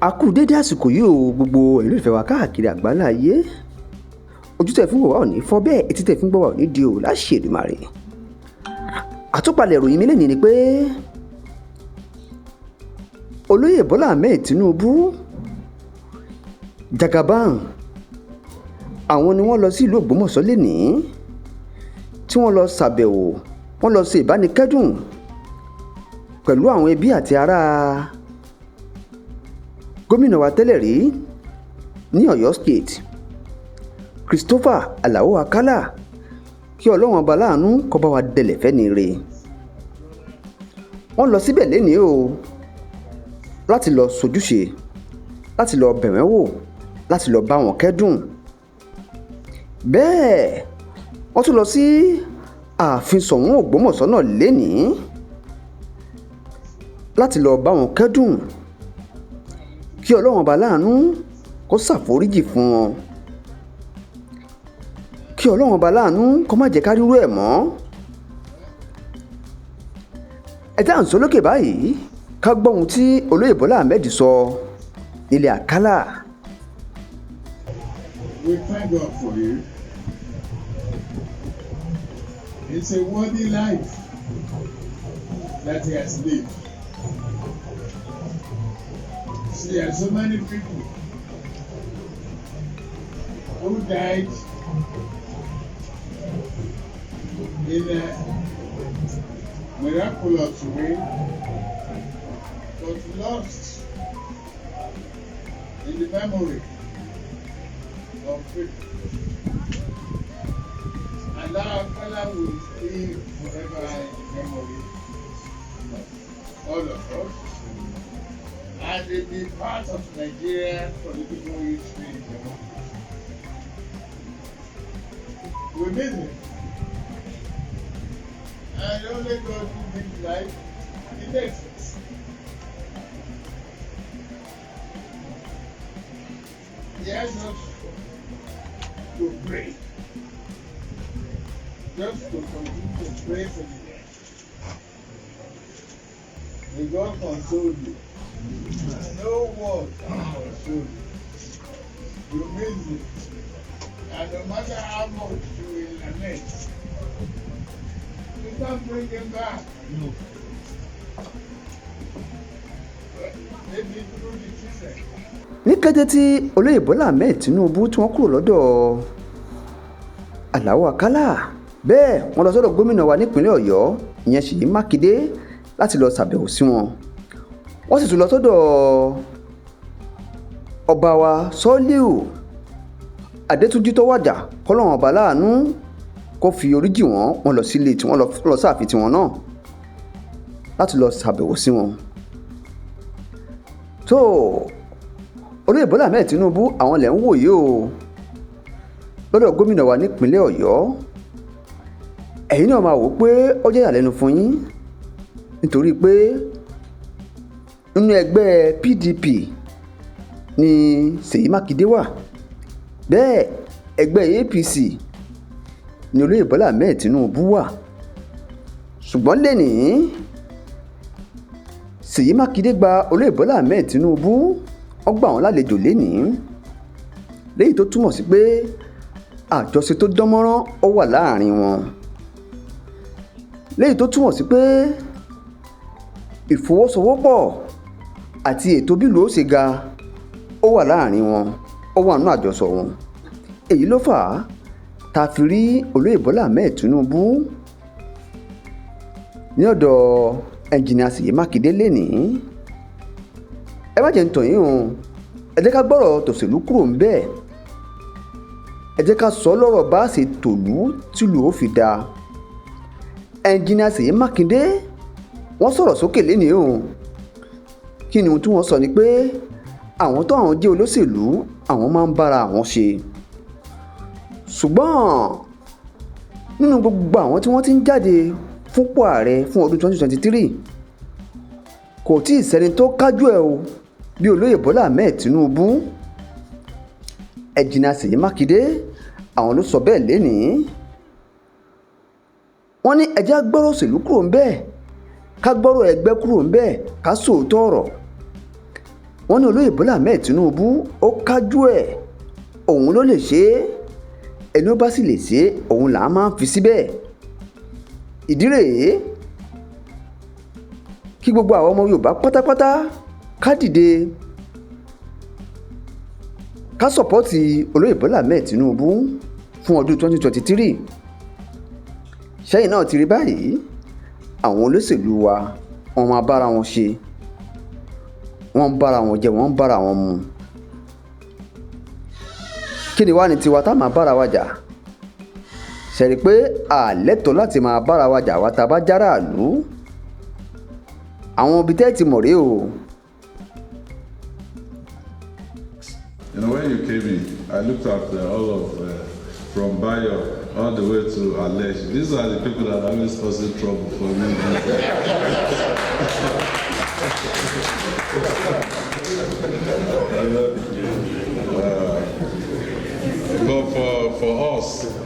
A kú dédé àsìkò yìí o gbogbo ìlú ìfẹ́ wa káàkiri àgbáńlá ayé. Ojú tẹ̀ fún wa ò ní fọ́ bẹ́ẹ̀, etí tẹ̀ fún gbọ́ wa ò ní di o láṣẹ Èdùmàrè. Àtúpalẹ̀ ìròyìn mi lẹ́nìí ni pé olóyè Bọ́lá Ahmed Tinubu Jagaban àwọn ni wọ́n lọ sí ìlú Ògbómọ̀ṣọ́ lẹ́nìí tí wọ́n lọ ṣàbẹ̀wò, wọ́n lọ ṣe ìbánikẹ́dùn pẹ̀lú àwọn ẹbí àti ará gómìnà wa tẹ́lẹ̀ rí ní Ọ̀yọ́ State Christopher Alao Akala, kí Ọlọ́run ọba láàánú kó bá wa dẹlẹ̀ fẹ́ni re. Wọ́n lọ síbẹ̀ lénìí o láti lọ sojúṣe, láti lọ bẹ̀ wọ́n wò, láti lọ bá wọn kẹ́dùn. Bẹ́ẹ̀ wọ́n tún lọ sí ààfin Ṣọ̀ún Ògbómọ̀ṣọ́ náà lénìí láti lọ bá wọn kẹ́dùn, kí Ọlọ́run ọba láàánú kó ṣàforíjì fún wọn, kí Ọlọ́run ọba láàánú kó má jẹ́ ká rírú ẹ̀ mọ́. Ẹ já ń sọ lókè báyìí ká gbọ́ ohun tí olóyè Bọ́lá Ahmed sọ nílé Akálà. We thank God for you. It's a worthy life that he has lived. See, there are so many people who died in a miraculous way, but lost in the memory of people. And our Father will stay forever in the memory of all of us. And it be part of Nigerian political history and democracy. We miss it. And only God who gives life, He takes it. He has us to pray. Just to continue to pray for the dead. May God console you. No word can console you. You miss it. And no matter how much you will lament, you can't bring him back. No. Maybe through the children. Ní kété tí olóyè Bọ́lá Ahmed Tinubu tí wọ́n kúrò lọ́dọ̀ Alao Akala, bẹ́ẹ̀ wọ́n lọ sọ́dọ̀ gómìnà wa nípínlẹ̀ Ọ̀yọ́ ìyẹn Ṣèyí Mákindé láti lọ ṣàbẹ̀wò sí wọn. Wọ́n sì tún lọ sọ́dọ̀ ọba wa Sọ́líù Adétúnjí Tọ́wàjà, kọ́lọ́run ọba láàánú kó fi oríjì wọ́n lọ sílé tí wọ́n lọ sáàfin tiwọn náà láti lọ ṣàbẹ̀wò sí wọn. tó olóyè Bọ́lá Ahmed Tinubu àwọn lẹ̀ ń wòye o lọ́dọ̀ gómìnà wa nípínlẹ̀ Ọ̀yọ́. Ẹ̀yin náà máa wò pé ó jẹ́ ìyàlẹ́nu fún yín nítorí pé nínú ẹgbẹ́ PDP ni Ṣèyí Mákindé wà, bẹ́ẹ̀ ẹgbẹ́ APC ni olóyè Bọ́lá Ahmed Tinubu wà. Ṣùgbọ́n lénìí Ṣèyí Mákindé gba olóyè Bọ́lá Ahmed Tinubu, ó gbà wọ́n lálejò lénìí, léyìí tó túmọ̀ sí pé àjọṣe tó dánmọ́rán ó wà láàrin wọn, léyìí tó túmọ̀ sí pé ìfọwọ́sowọ́pọ̀ àti ètò bílù ó ṣe ga ó wà láàrin wọn, ó wà nínú àjọsọ wọn. Èyí ló fà á tá a fi rí olóyè Bọ́lá Ahmed Tinubu ní ọ̀dọ̀ ẹnjìnìà Ṣèyí Mákindé lénìí. Ẹ má jẹ́ ń tàn yín o, ẹ jẹ́ ká gbọ́rọ̀ tòṣèlú kúrò ń bẹ́ẹ̀, ẹ jẹ́ ká sọ lọ́rọ̀ bá ṣe tòlú tìlú ó fi dáa. ẹnjìnìà Ṣèyí Mákindé wọ́n sọ̀rọ̀ sókè lénìí o. Kí ni ohun tí wọ́n sọ ni pé àwọn tó àwọn jẹ́ olóṣèlú àwọn máa ń bára àwọn ṣe, ṣùgbọ́n nínú gbogbo àwọn tí wọ́n ti ń jáde fúnpò ààrẹ fún ọdún 2023 kò tí ì sẹ́ni tó kájú ẹ̀ o bí olóyè Bọ́lá Ahmed Tinubu. ẹnjìnìà Ṣèyí Mákindé àwọn ló sọ bẹ́ẹ̀ lénìí. Wọ́n ní ẹ jẹ́ á gbọ́rọ̀ òṣèlú kúrò ń bẹ́ẹ̀, ká gbọ́rọ̀ ẹgbẹ́ kúrò ń bẹ́ẹ̀, ká sòótọ́ ọ̀rọ̀. wọ́n ní olóyè Bọ́lá Ahmed Tinubu ó kájú ẹ̀, òun ló lè ṣe é, ẹni ó bá sì lè ṣe é òun là á máa ń fi síbẹ̀. ìdí rèé kí gbogbo àwọn ọmọ Yorùbá pátápátá ká dìde ká sọ̀pọ́tì olóyè Bọ́lá Ahmed Tinubu fún ọdún 2023. sẹ́yìn náà ti rí báyìí, àwọn olóṣèlú wa wọ́n máa bára wọn ṣe, wọ́n ń bára wọn jẹ, wọ́n ń bára wọn mu. kí ni wá ní tiwa tá máa bára wa jà? ṣẹ̀rí pé àlẹ́tọ̀ọ́ láti máa bára wa jà wá tá a bá járàlú. àwọn ibi tẹ́ ti mọ̀ rèé o. You know, when you came in, I looked at all of from Bayo all the way to Alej. These are the people that are always causing trouble for me. But for us,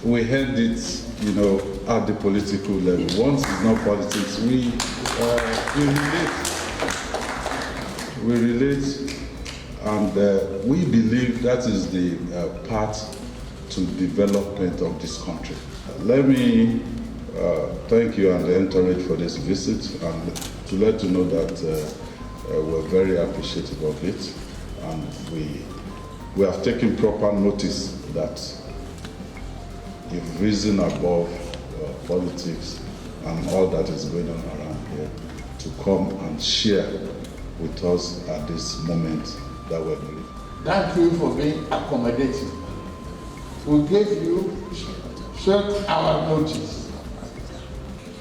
we had it, you know, at the political level. Once it's not politics, we relate. And we believe that is the path to development of this country. Let me thank you and the entourage for this visit, and to let you know that we're very appreciative of it, and we have taken proper notice that you've risen above politics and all that is going on around here to come and share with us at this moment that we're doing. Thank you for being accommodating. We gave you short hour notice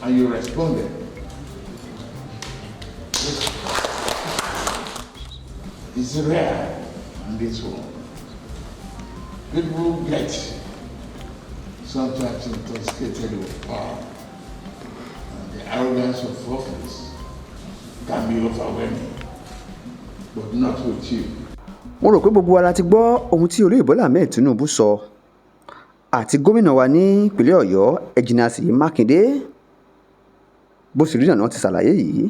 and you responded. It's rare in this world. People get sometimes intoxicated with power, and the arrogance of office can be overwhelming, but not with you. mo rò pé gbogbo wa la ti gbọ́ ohun tí olóyè Bọ́lá Ahmed Tinubu sọ àti gómìnà wa ní ìpínlẹ̀ Ọ̀yọ́ Ẹnjìnìà Ṣèyí Mákindé bó sì rí náà ti ṣàlàyé yìí.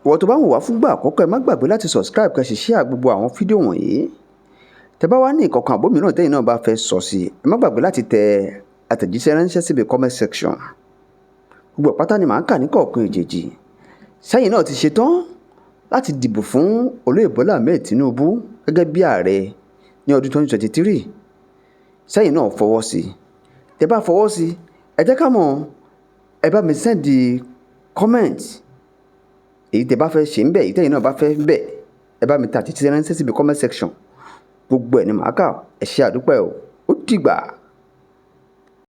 ìwọ tó bá wò wá fúngbà àkọ́kọ́ ẹ má gbàgbé láti subscribe kẹ́ sì share gbogbo àwọn fídíò wọ̀nyí. tẹ́ bá wá ní ìkọ̀kan àbómìíràn tẹ́yìn náà bá fẹ́ sọ sí ẹ má gbàgbé láti tẹ àtẹ̀jíṣẹ́ ránṣẹ́ síbi comment section. gbogbo pátá ni màá kà ní kọ̀ọ̀kan èjèèjì. sẹ́yìn náà ti ṣetán láti dìbò fún olóyè Bọ́lá Ahmed Tinubu gẹ́gẹ́ bí ààrẹ ní ọdún 2023. sẹ́yìn náà fọwọ́ sí i. tẹ́ bá fọwọ́ sí i ẹ jẹ́ ká mọ̀, ẹ bá mi sẹ́ndì comment èyí tẹ́ bá fẹ́ ṣe ń bẹ̀, èyí tẹ́yìn náà bá fẹ́ bẹ̀, ẹ bá mi tẹ àtẹ̀jíṣẹ́ ránṣẹ́ síbi comment section. gbogbo ẹ̀ ni màá kà. ẹ ṣé àdúpẹ́ o, ó dìgbà.